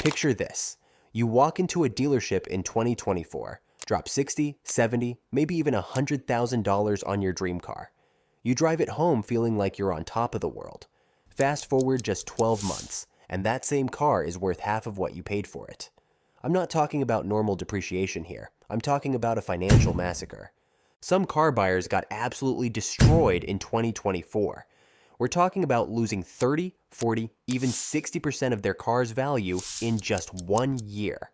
Picture this. You walk into a dealership in 2024, drop $60, $70, maybe even $100,000 on your dream car. You drive it home feeling like you're on top of the world. Fast forward just 12 months, and that same car is worth half of what you paid for it. I'm not talking about normal depreciation here. I'm talking about a financial massacre. Some car buyers got absolutely destroyed in 2024. We're talking about losing 30, 40, even 60% of their car's value in just 1 year.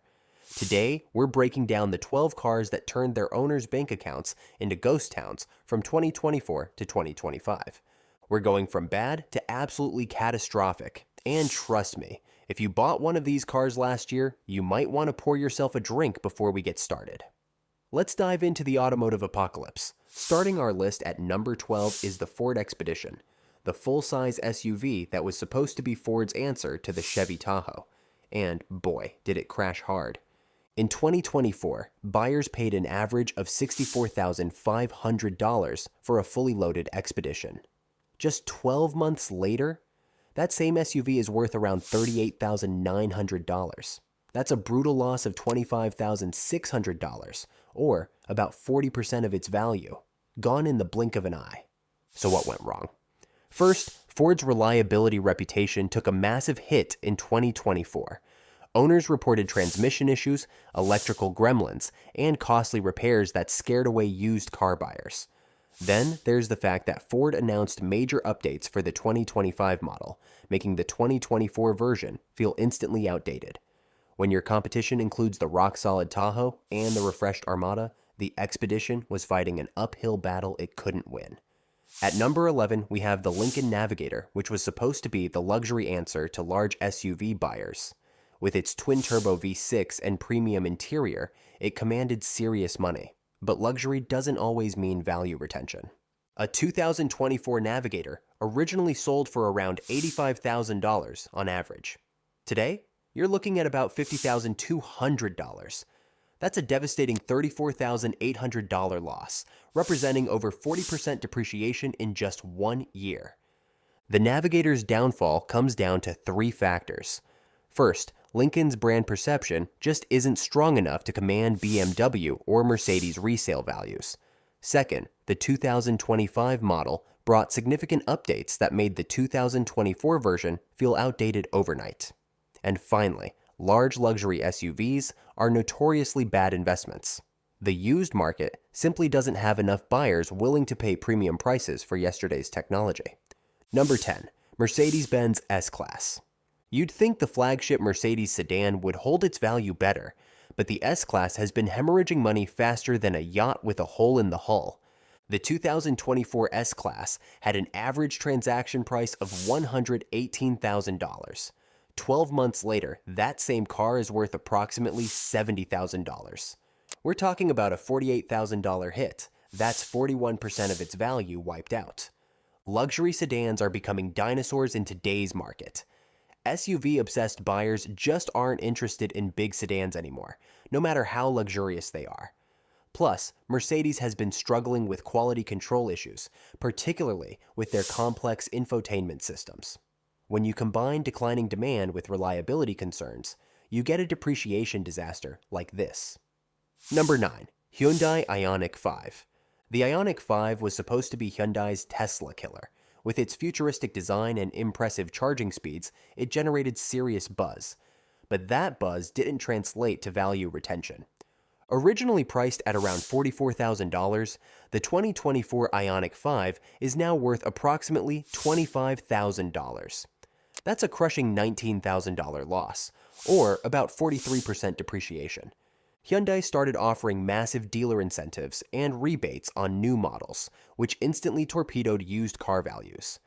Today, we're breaking down the 12 cars that turned their owners' bank accounts into ghost towns from 2024 to 2025. We're going from bad to absolutely catastrophic. And trust me, if you bought one of these cars last year, you might want to pour yourself a drink before we get started. Let's dive into the automotive apocalypse. Starting our list at number 12 is the Ford Expedition, the full-size SUV that was supposed to be Ford's answer to the Chevy Tahoe. And boy, did it crash hard. In 2024, buyers paid an average of $64,500 for a fully loaded Expedition. Just 12 months later, that same SUV is worth around $38,900. That's a brutal loss of $25,600, or about 40% of its value, gone in the blink of an eye. So what went wrong? First, Ford's reliability reputation took a massive hit in 2024. Owners reported transmission issues, electrical gremlins, and costly repairs that scared away used car buyers. Then there's the fact that Ford announced major updates for the 2025 model, making the 2024 version feel instantly outdated. When your competition includes the rock-solid Tahoe and the refreshed Armada, the Expedition was fighting an uphill battle it couldn't win. At number 11, we have the Lincoln Navigator, which was supposed to be the luxury answer to large SUV buyers. With its twin-turbo V6 and premium interior, it commanded serious money. But luxury doesn't always mean value retention. A 2024 Navigator originally sold for around $85,000 on average. Today, you're looking at about $50,200. That's a devastating $34,800 loss, representing over 40% depreciation in just 1 year. The Navigator's downfall comes down to 3 factors. First, Lincoln's brand perception just isn't strong enough to command BMW or Mercedes resale values. Second, the 2025 model brought significant updates that made the 2024 version feel outdated overnight. And finally, large luxury SUVs are notoriously bad investments. The used market simply doesn't have enough buyers willing to pay premium prices for yesterday's technology. Number 10, Mercedes-Benz S-Class. You'd think the flagship Mercedes sedan would hold its value better, but the S-Class has been hemorrhaging money faster than a yacht with a hole in the hull. The 2024 S-Class had an average transaction price of $118,000. 12 months later, that same car is worth approximately $70,000. We're talking about a $48,000 hit. That's 41% of its value wiped out. Luxury sedans are becoming dinosaurs in today's market. SUV-obsessed buyers just aren't interested in big sedans anymore, no matter how luxurious they are. Plus, Mercedes has been struggling with quality control issues, particularly with their complex infotainment systems. When you combine declining demand with reliability concerns, you get a depreciation disaster like this. Number 9. Hyundai Ioniq 5. The Ioniq 5 was supposed to be Hyundai's Tesla killer. With its futuristic design and impressive charging speeds, it generated serious buzz. But that buzz didn't translate to value retention. Originally priced at around $44,000, the 2024 Ioniq 5 is now worth approximately $25,000. That's a crushing $19,000 loss, or about 43% depreciation. Hyundai started offering massive dealer incentives and rebates on new models, which instantly torpedoed used car values.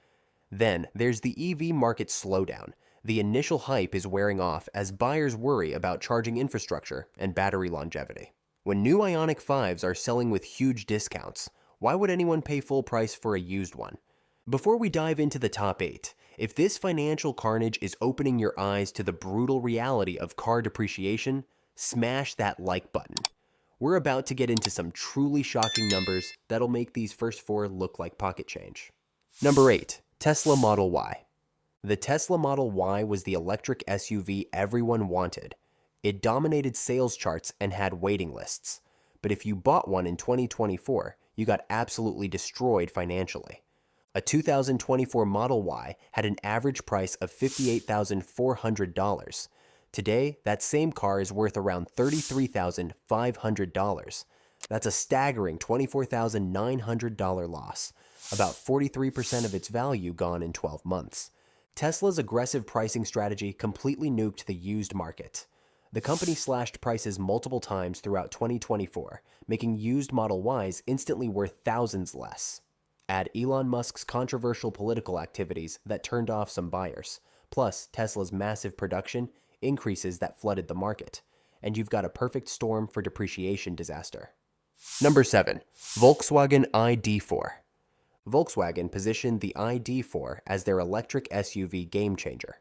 Then there's the EV market slowdown. The initial hype is wearing off as buyers worry about charging infrastructure and battery longevity. When new Ioniq 5s are selling with huge discounts, why would anyone pay full price for a used one? Before we dive into the top 8, if this financial carnage is opening your eyes to the brutal reality of car depreciation, smash that like button. We're about to get into some truly shocking numbers that'll make these first 4 look like pocket change. Number 8, Tesla Model Y. The Tesla Model Y was the electric SUV everyone wanted. It dominated sales charts and had waiting lists. But if you bought one in 2024, you got absolutely destroyed financially. A 2024 Model Y had an average price of $58,400. Today, that same car is worth around $33,500. That's a staggering $24,900 loss, about 43% of its value gone in 12 months. Tesla's aggressive pricing strategy completely nuked the used market. The company slashed prices multiple times throughout 2024, making used Model Ys instantly worth thousands less. Add Elon Musk's controversial political activities that turned off some buyers, plus Tesla's massive production increases that flooded the market, and you've got a perfect storm for depreciation disaster. Number 7. Volkswagen ID.4. Volkswagen positioned the ID.4 as their electric SUV game changer.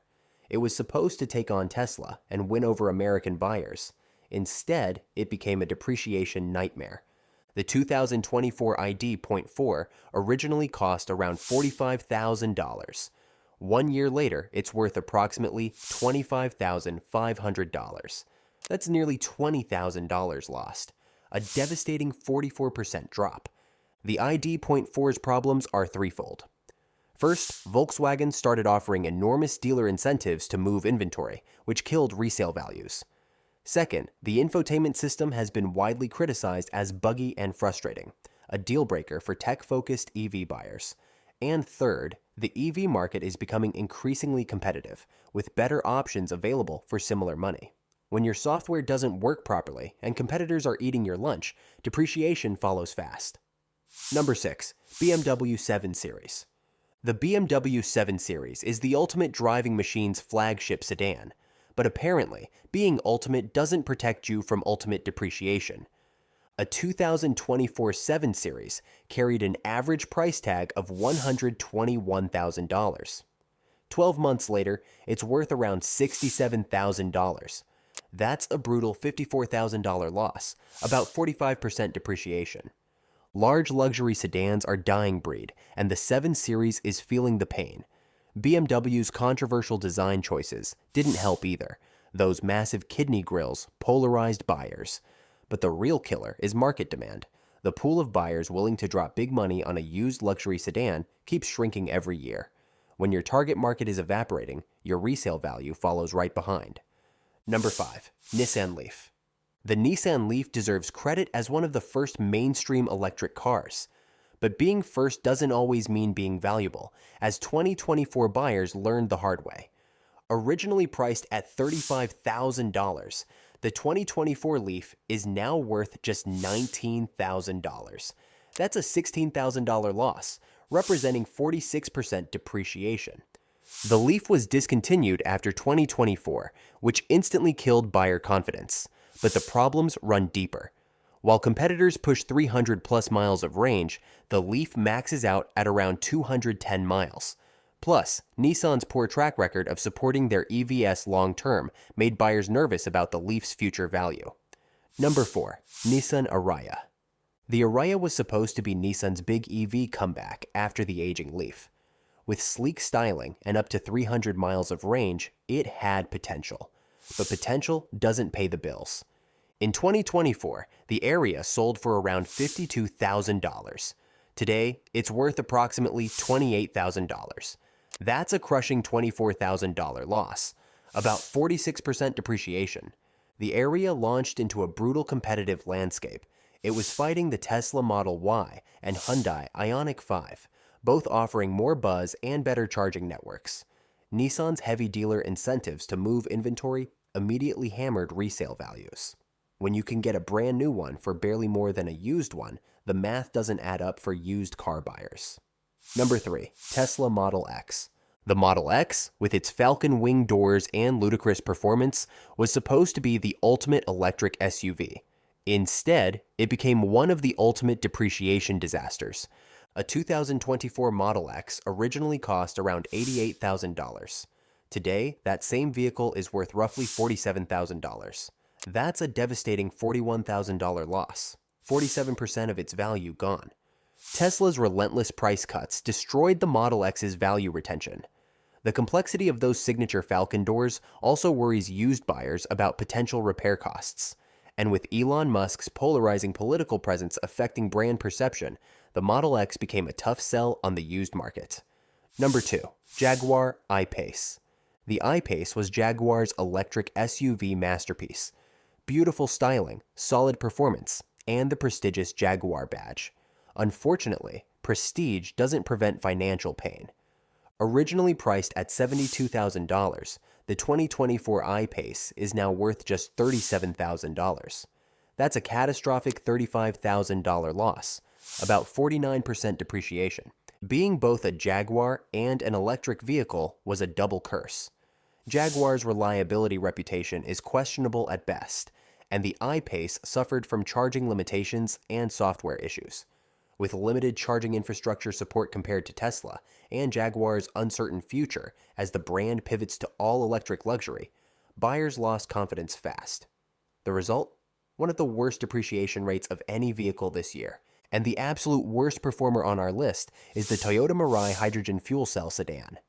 It was supposed to take on Tesla and win over American buyers. Instead, it became a depreciation nightmare. The 2024 ID.4 originally cost around $45,000. 1 year later, it's worth approximately $25,500. That's nearly $20,000 lost, a devastating 44% drop. The ID.4's problems are threefold. First, Volkswagen started offering enormous dealer incentives to move inventory, which killed resale values. Second, the infotainment system has been widely criticized as buggy and frustrating, a deal breaker for tech-focused EV buyers. And third, the EV market is becoming increasingly competitive, with better options available for similar money. When your software doesn't work properly and competitors are eating your lunch, depreciation follows fast. Number 6. BMW 7 Series. The BMW 7 Series is the ultimate driving machine's flagship sedan, but apparently, being ultimate doesn't protect you from ultimate depreciation. A 2024 7 Series carried an average price tag of $121,000. 12 months later, it's worth around $67,000. That's a brutal $54,000 loss, about 45% depreciation. Large luxury sedans are dying breed, and the 7 Series is feeling the pain. BMW's controversial design choices didn't help either. Those massive kidney grills polarized buyers. But the real killer is market demand. The pool of buyers willing to drop big money on a used luxury sedan keeps shrinking every year. When your target market is evaporating, your resale value follows right behind. Number 5. Nissan Leaf. The Nissan Leaf deserves credit as one of the first mainstream electric cars. But being first doesn't always mean being valuable, as 2024 buyers learned the hard way. Originally priced at $35,000, the 2024 Leaf is now worth just $19,000. That's a $16,000 loss, representing 46% depreciation. The Leaf was discontinued after 2024, which instantly killed buyer confidence. But the problems run deeper. While competitors push 300 plus miles of range, the Leaf maxes out at around 210 miles. Plus, Nissan's poor track record of supporting their EVs long-term made buyers nervous about the Leaf's future value. Number 4. Nissan Ariya. The Ariya was supposed to be Nissan's big EV comeback after the aging Leaf. With sleek styling and up to 300 miles of range, it had potential. But potential doesn't pay the bills. In 2024, the Ariya sold for around $52,000. Today, it's worth approximately $28,000. That's a crushing $24,000 loss, about 46% depreciation. The Ariya launched into a brutal competitive landscape. It was fighting the Tesla Model Y and Hyundai Ioniq 5, both offering more buzz and better charging networks. Nissan's heavy dealer incentives to move inventory immediately hammered resale values. When you can get a brand new one for barely more than a used one, the math doesn't add up for used car buyers. Number 3. Tesla Model X. The Model X, with its falcon wing doors and ludicrous performance, was supposed to be the ultimate electric SUV. Instead, it became one of the ultimate depreciation disasters. A 2024 Model X originally cost around $88,000. Today, that same vehicle is worth roughly $47,000. That's a devastating $41,000 loss, 47% of its value gone. Tesla's relentless price cuts destroyed the Model X's value retention. The complexity of those signature Falcon doors also worries used buyers about potential repair costs. And with Elon Musk's polarizing political presence affecting brand perception, the Model X became a tough sell on the used market. Number 2. Jaguar I-Pace. The I-Pace was Jaguar's electric SUV masterpiece. Beautiful styling, solid performance, and the prestigious Jaguar badge. Unfortunately, prestige doesn't prevent financial pain. Originally priced at $72,000, the 2024 I-Pace is now worth just $37,000. That's a catastrophic $35,000 loss, about 49% depreciation. Being both a Jaguar and an electric vehicle was a double curse. Jaguar's reliability reputation is questionable at best, and the I-Pace suffered from charging limitations and software issues. With limited charging infrastructure support compared to Tesla, and Jaguar's uncertain future as the brand pivots to all-electric luxury, buyers lost confidence fast. The result? One of the worst depreciation rates of any vehicle this year, and the absolute worst performer on our list is the Toyota Mirai hydrogen fuel cell sedan.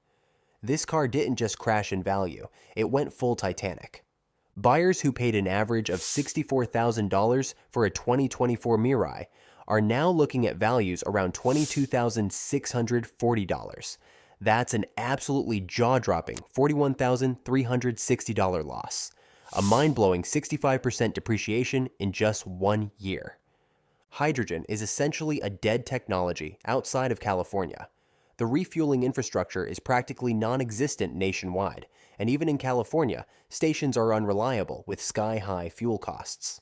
This car didn't just crash in value, it went full Titanic. Buyers who paid an average of $64,000 for a 2024 Mirai are now looking at values around $22,640. That's an absolutely jaw-dropping $41,360 loss, a mind-blowing 65% depreciation in just 1 year. Hydrogen is essentially a dead technology outside of California. The refueling infrastructure is practically non-existent nationwide, and even in California, stations are unreliable with sky-high fuel costs.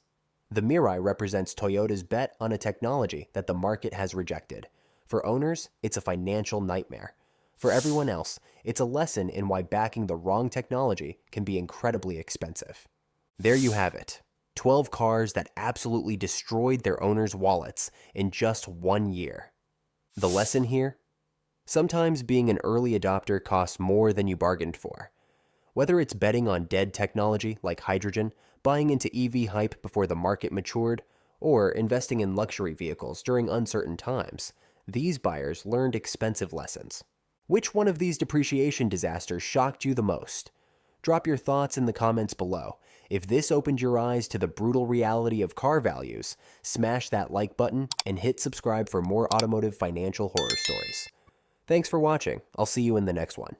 The Mirai represents Toyota's bet on a technology that the market has rejected. For owners, it's a financial nightmare. For everyone else, it's a lesson in why backing the wrong technology can be incredibly expensive. There you have it. 12 cars that absolutely destroyed their owners' wallets in just 1 year. The lesson here? Sometimes being an early adopter costs more than you bargained for. Whether it's betting on dead technology like hydrogen, buying into EV hype before the market matured, or investing in luxury vehicles during uncertain times, these buyers learned expensive lessons. Which one of these depreciation disasters shocked you the most? Drop your thoughts in the comments below. If this opened your eyes to the brutal reality of car values, smash that like button and hit subscribe for more automotive financial horror stories. Thanks for watching. I'll see you in the next one.